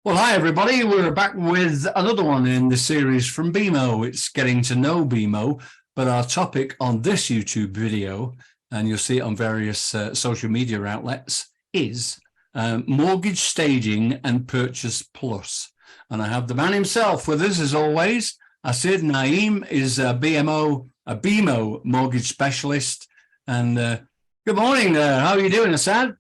Well, hi, everybody. We're back with another one in the series from BMO. It's getting to know BMO, but our topic on this YouTube video, and you'll see it on various social media outlets, is mortgage staging and purchase plus. And I have the man himself with us, as always. Assad Naeem is a BMO Mortgage Specialist. And good morning. How are you doing, Assad?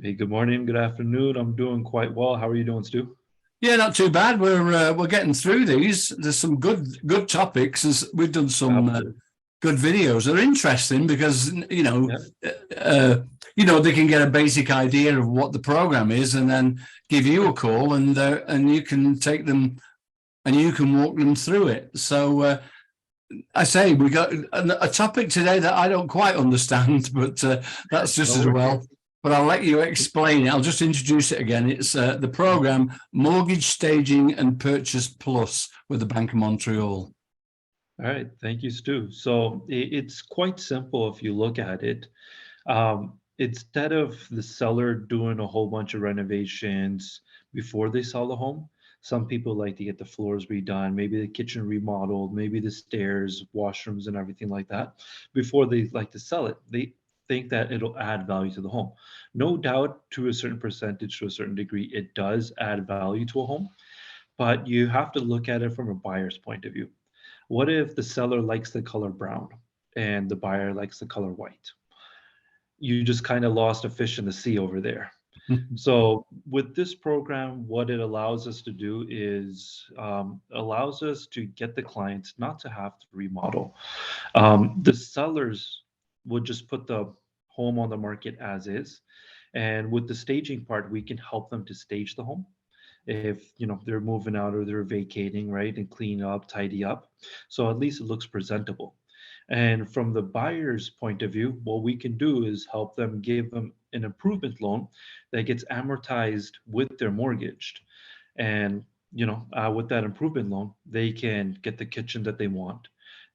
Hey, good morning, good afternoon. I'm doing quite well. How are you doing, Stu? Yeah, not too bad. We're getting through these. There's some good topics. We've done some Absolutely. good videos. They're interesting because Yeah, they can get a basic idea of what the program is, and then give you a call, and you can take them and you can walk them through it. So I say we got a topic today that I don't quite understand, but that's just no as worries. well. But I'll let you explain it. I'll just introduce it again. It's the program Mortgage Staging and Purchase Plus with the Bank of Montreal. All right, thank you, Stu. So it's quite simple if you look at it. Instead of the seller doing a whole bunch of renovations before they sell the home, some people like to get the floors redone, maybe the kitchen remodeled, maybe the stairs, washrooms, and everything like that before they like to sell it. They think that it'll add value to the home. No doubt, to a certain percentage, to a certain degree, it does add value to a home, but you have to look at it from a buyer's point of view. What if the seller likes the color brown and the buyer likes the color white? You just kind of lost a fish in the sea over there. So with this program, what it allows us to do is allows us to get the clients not to have to remodel. The sellers would just put the home on the market as is, and with the staging part, we can help them to stage the home if they're moving out or they're vacating, right, and clean up, tidy up, so at least it looks presentable. And from the buyer's point of view, what we can do is help them, give them an improvement loan that gets amortized with their mortgage. And with that improvement loan, they can get the kitchen that they want.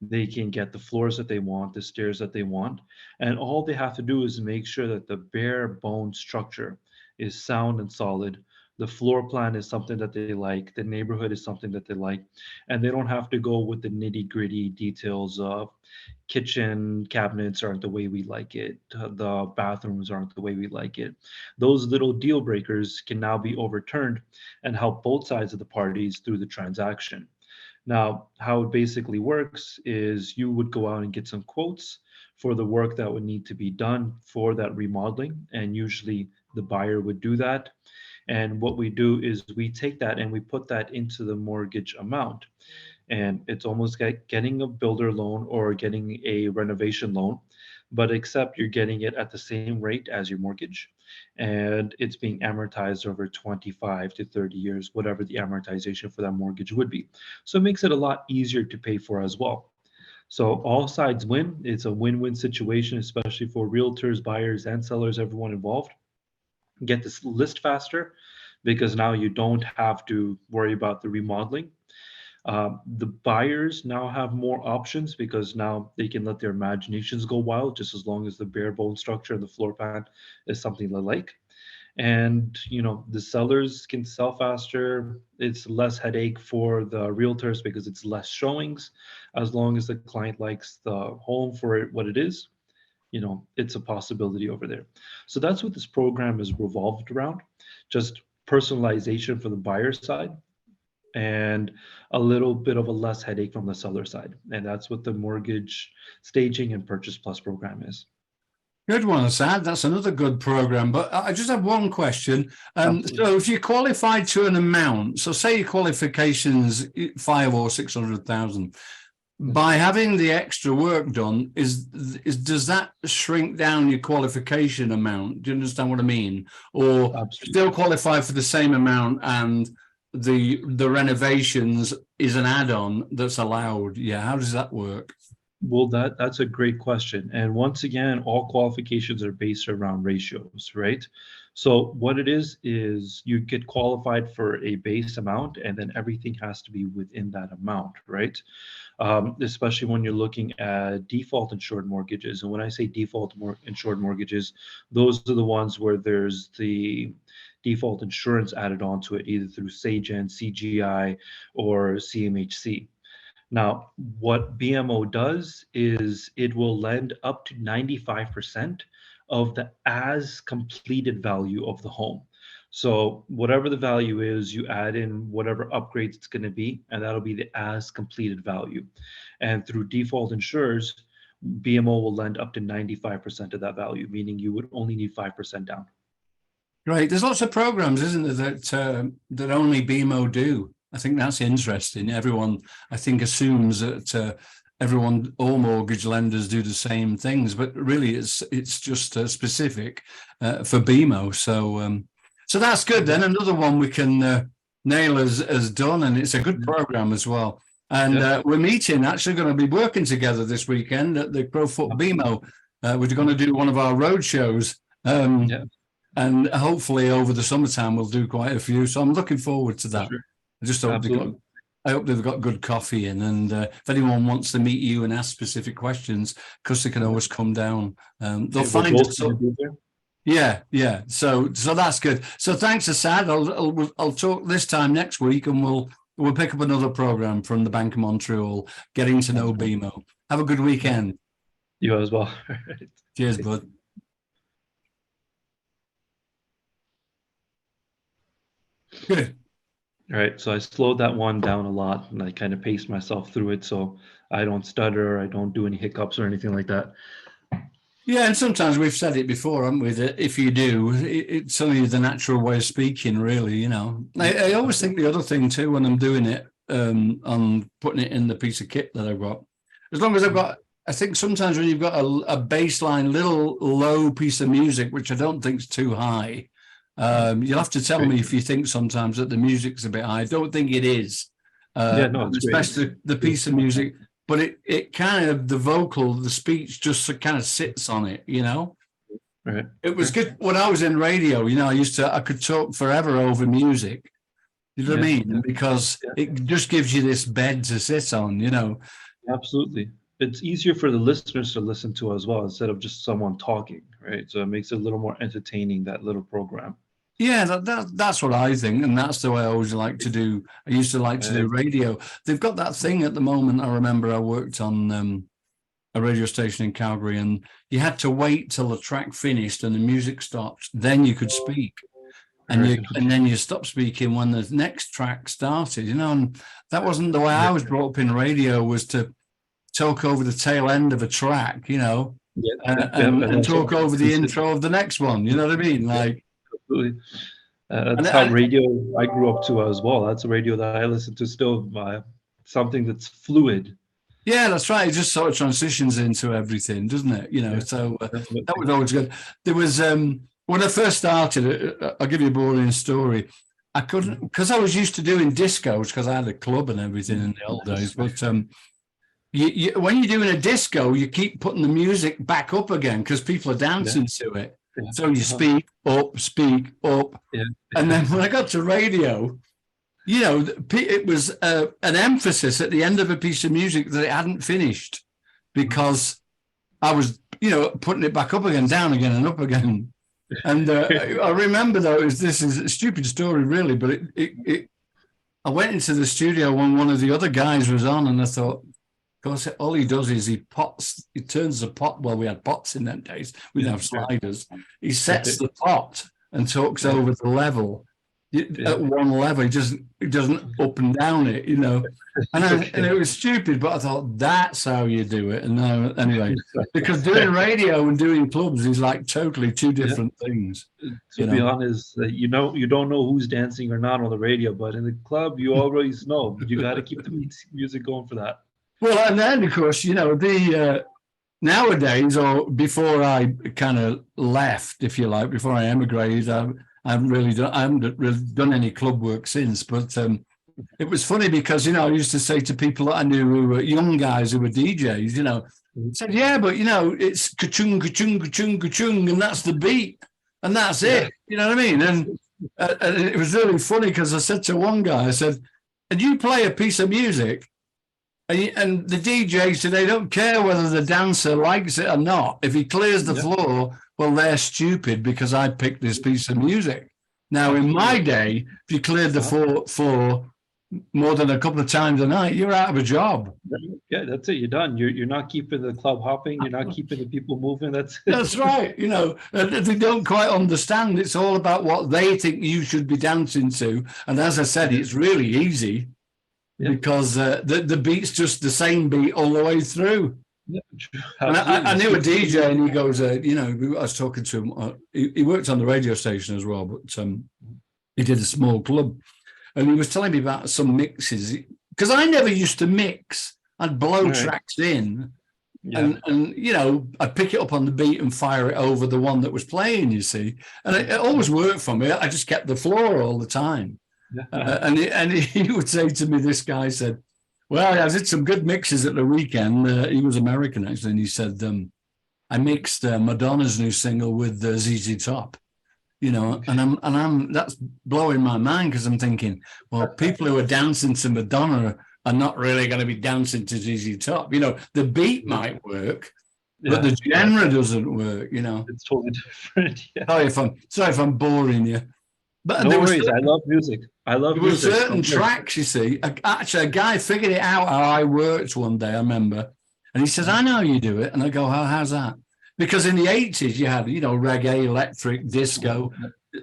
They can get the floors that they want, the stairs that they want. And all they have to do is make sure that the bare bone structure is sound and solid. The floor plan is something that they like. The neighborhood is something that they like. And they don't have to go with the nitty gritty details of kitchen cabinets aren't the way we like it. The bathrooms aren't the way we like it. Those little deal breakers can now be overturned and help both sides of the parties through the transaction. Now, how it basically works is you would go out and get some quotes for the work that would need to be done for that remodeling, and usually the buyer would do that. And what we do is we take that and we put that into the mortgage amount. And it's almost like getting a builder loan or getting a renovation loan, but except you're getting it at the same rate as your mortgage, and it's being amortized over 25 to 30 years, whatever the amortization for that mortgage would be. So it makes it a lot easier to pay for as well. So all sides win. It's a win-win situation, especially for realtors, buyers, and sellers, everyone involved. Get this list faster because now you don't have to worry about the remodeling. The buyers now have more options because now they can let their imaginations go wild, just as long as the bare bone structure and the floor plan is something they like. And the sellers can sell faster. It's less headache for the realtors because it's less showings. As long as the client likes the home for what it is, it's a possibility over there. So that's what this program is revolved around, just personalization for the buyer side and a little bit of a less headache from the seller side. And that's what the mortgage staging and purchase plus program is. Good one, Assad. That's another good program. But I just have one question. Absolutely. So if you qualify to an amount, so say your qualifications 5 or 600,000. By having the extra work done, does that shrink down your qualification amount? Do you understand what I mean? Or Absolutely. still qualify for the same amount, and the renovations is an add-on that's allowed? Yeah, how does that work? Well, that's a great question. And once again, all qualifications are based around ratios, right? So what it is you get qualified for a base amount, and then everything has to be within that amount, right? Especially when you're looking at default insured mortgages. And when I say insured mortgages, those are the ones where there's the default insurance added onto it, either through SAGEN, CGI, or CMHC. Now, what BMO does is it will lend up to 95% of the as completed value of the home. So whatever the value is, you add in whatever upgrades it's going to be, and that'll be the as completed value. And through default insurers, BMO will lend up to 95% of that value, meaning you would only need 5% down. Right. There's lots of programs, isn't there, that only BMO do. I think that's interesting. Everyone, I think, assumes that all mortgage lenders do the same things, but really, it's just specific for BMO. So that's good. Then another one we can nail as done, and it's a good program as well. And we're meeting, actually going to be working together this weekend at the Crowfoot BMO. We're going to do one of our road shows. And hopefully over the summertime we'll do quite a few. So I'm looking forward to that. Sure. I just hope they've got good coffee in. And if anyone wants to meet you and ask specific questions, because they can always come down. They'll find it. Yeah. So that's good. So thanks, Assad. I'll talk this time next week, and we'll pick up another program from the Bank of Montreal, Getting to Know BMO. Have a good weekend. You as well. Cheers, bud. Good. All right. So I slowed that one down a lot, and I kind of paced myself through it so I don't stutter, I don't do any hiccups or anything like that. Yeah, and sometimes we've said it before, haven't we? That if you do, it's only the natural way of speaking, really. You know, I always think the other thing too when I'm doing it, I'm putting it in the piece of kit that I've got. As long as I've got, I think sometimes when you've got a baseline, little low piece of music, which I don't think is too high. You'll have to tell me if you think sometimes that the music's a bit high. I don't think it is. Especially the piece of music, but it kind of, the vocal, the speech just kind of sits on it, you know? Right. It was good when I was in radio, you know, I could talk forever over music. You know what I mean? Because it just gives you this bed to sit on, you know? Absolutely. It's easier for the listeners to listen to as well, instead of just someone talking, right? So it makes it a little more entertaining, that little program. Yeah, that's what I think, and that's the way I always like to do. I used to like to do radio. They've got that thing at the moment. I remember I worked on a radio station in Calgary, and you had to wait till the track finished and the music stopped, then you could speak, and then you stop speaking when the next track started. You know, and that wasn't the way I was brought up in radio. Was to talk over the tail end of a track, you know, and talk over the intro of the next one. You know what I mean? Like. Absolutely. That's how radio I grew up to as well. That's a radio that I listen to still, something that's fluid. Yeah, that's right. It just sort of transitions into everything, doesn't it? You know, so that was always good. There was, when I first started, I'll give you a boring story. I couldn't, because I was used to doing discos, because I had a club and everything in the old days. But when you're doing a disco, you keep putting the music back up again because people are dancing to it. Yeah. So you speak up, and then when I got to radio, you know, it was an emphasis at the end of a piece of music that it hadn't finished, because I was, you know, putting it back up again, down again, and up again. And I remember though, this is a stupid story, really, but I went into the studio when one of the other guys was on, and I thought, because all he does is he turns the pot. Well, we had pots in them days. We didn't have sliders. He sets the pot and talks over the level. At one level, he doesn't up and down it, you know. And it was stupid, but I thought that's how you do it. And now, anyway, because doing radio and doing clubs is like totally two different things. To be honest, you don't know who's dancing or not on the radio, but in the club, you always know. You got to keep the music going for that. Well, and then of course, you know, nowadays, or before I kind of left, if you like, before I emigrated, I haven't really done any club work since. But it was funny because, I used to say to people that I knew who were young guys who were DJs, said, yeah, but, it's ka-chung, ka-chung, ka-chung, ka-chung, and that's the beat. And that's it. You know what I mean? And it was really funny because I said to one guy, I said, and you play a piece of music, and the DJ said they don't care whether the dancer likes it or not. If he clears the floor, well, they're stupid because I picked this piece of music. Now, in my day, if you cleared the floor more than a couple of times a night, you're out of a job. Yeah, that's it. You're done. You're not keeping the club hopping. You're not keeping the people moving. That's it. That's right. They don't quite understand. It's all about what they think you should be dancing to. And as I said, it's really easy because the beat's just the same beat all the way through. Yeah, and I knew a DJ, and he goes, I was talking to him. He worked on the radio station as well, but he did a small club. And he was telling me about some mixes, because I never used to mix. I'd blow tracks in, and I'd pick it up on the beat and fire it over the one that was playing, you see. And it always worked for me. I just kept the floor all the time. And he would say to me, this guy said, well, I did some good mixes at the weekend. He was American, actually, and he said, I mixed Madonna's new single with ZZ Top. And I'm that's blowing my mind because I'm thinking, well, people who are dancing to Madonna are not really going to be dancing to ZZ Top. The beat might work, but the genre doesn't work. It's totally different. Sorry if I'm boring you, but no worries. I love music. There were certain tracks, you see. Actually, a guy figured it out how I worked one day. I remember, and he says, "I know how you do it," and I go, "How's that?" Because in the 80s, you had, reggae, electric, disco,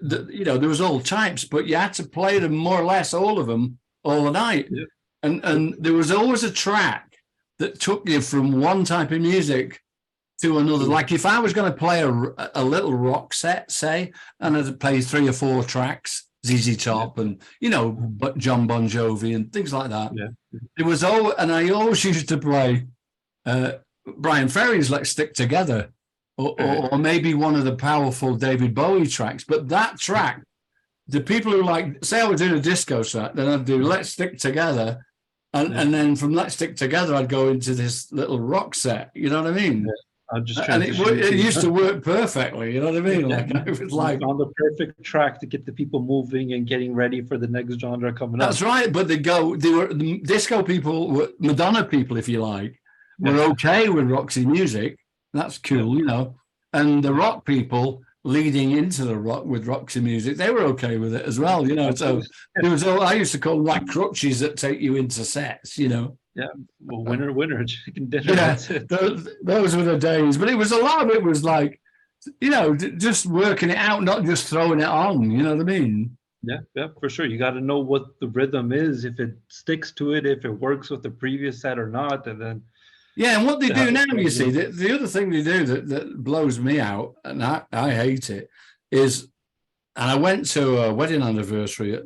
there was all types, but you had to play them more or less, all of them, all the night. Yeah. And there was always a track that took you from one type of music to another. Like if I was going to play a little rock set, say, and I'd play 3 or 4 tracks, ZZ Top and, but John Bon Jovi and things like that. Yeah. It was and I always used to play Brian Ferry's Let's Stick Together. Or maybe one of the powerful David Bowie tracks. But that track, the people who say I was doing a disco set, then I'd do Let's Stick Together. And then from Let's Stick Together, I'd go into this little rock set. You know what I mean? Yeah. And it used to work perfectly. You know what I mean? It was on the perfect track to get the people moving and getting ready for the next genre coming up. That's right. But the disco people, Madonna people, if you like, were okay with Roxy music. That's cool, And the rock people leading into the rock with Roxy music, they were okay with it as well, So there was I used to call them like crutches that take you into sets, Yeah, well, winner, chicken dinner. Yeah, those were the days. But it was a lot of it was like, just working it out, not just throwing it on. You know what I mean? Yeah, for sure. You got to know what the rhythm is, if it sticks to it, if it works with the previous set or not, and then. Yeah, and what they do now, you see, the other thing they do that blows me out, and I hate it, is, and I went to a wedding anniversary at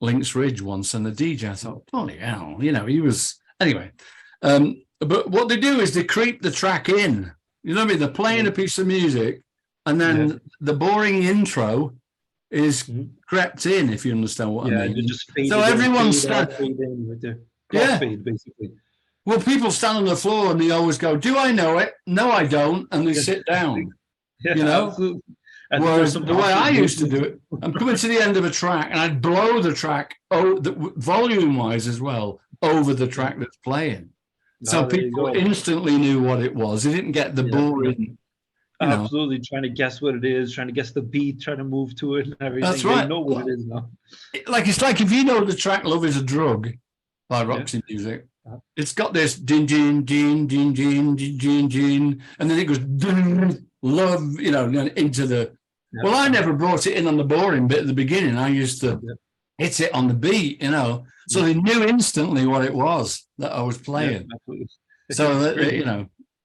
Links Ridge once, and the DJ, I thought, bloody hell, he was, anyway. But what they do is they creep the track in. You know what I mean? They're playing a piece of music, and then the boring intro is crept in, if you understand what I mean. So everyone's fade, basically. Well, people stand on the floor and they always go, do I know it? No, I don't. And they sit down, Absolutely. Whereas the way I used to do it, I'm coming to the end of a track and I'd blow the track, volume-wise as well, over the track that's playing. So people instantly knew what it was. They didn't get the boring. Absolutely, trying to guess what it is, trying to guess the beat, trying to move to it and everything. That's right. They know what it is now. It's like if you know the track "Love Is a Drug" by Roxy Music. It's got this din din din din din din din din, and then it goes din, love, into the. Well, I never brought it in on the boring bit at the beginning. I used to hit it on the beat, so they knew instantly what it was that I was playing. So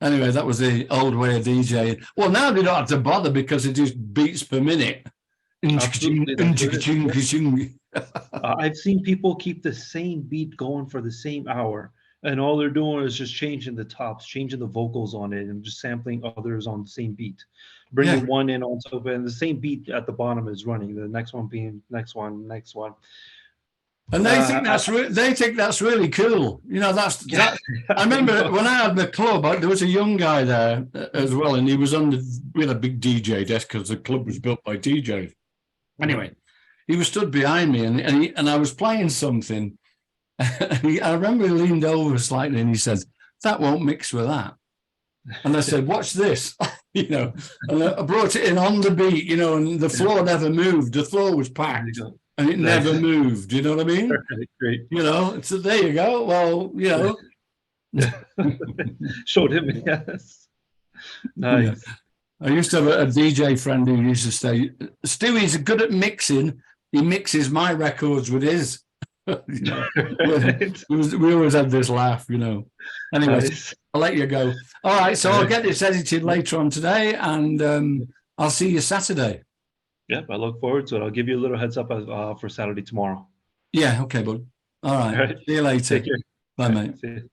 anyway, that was the old way of DJing. Well, now they don't have to bother because it just beats per minute. I've seen people keep the same beat going for the same hour, and all they're doing is just changing the tops, changing the vocals on it, and just sampling others on the same beat, bringing one in on top of it, and the same beat at the bottom is running, the next one being next one. And they think that's really cool. You know, that. I remember when I had the club, there was a young guy there as well, and he was we had a big DJ desk because the club was built by DJs. Anyway, he was stood behind me, and I was playing something. I remember he leaned over slightly, and he said, "That won't mix with that." And I said, "Watch this." You know, and I brought it in on the beat. You know, and the floor never moved. The floor was packed. And it never moved. You know what I mean? Great. You know, so there you go. Well, you know. Showed him, yes. Nice. Yeah. I used to have a DJ friend who used to say, Stewie's good at mixing. He mixes my records with his. You know, we always had this laugh, you know. Anyway, nice. I'll let you go. All right, so I'll get this edited later on today, and I'll see you Saturday. Yep, I look forward to it. I'll give you a little heads up for Saturday tomorrow. Yeah, okay, bud. All right. See you later. Take care. Bye, mate. See you.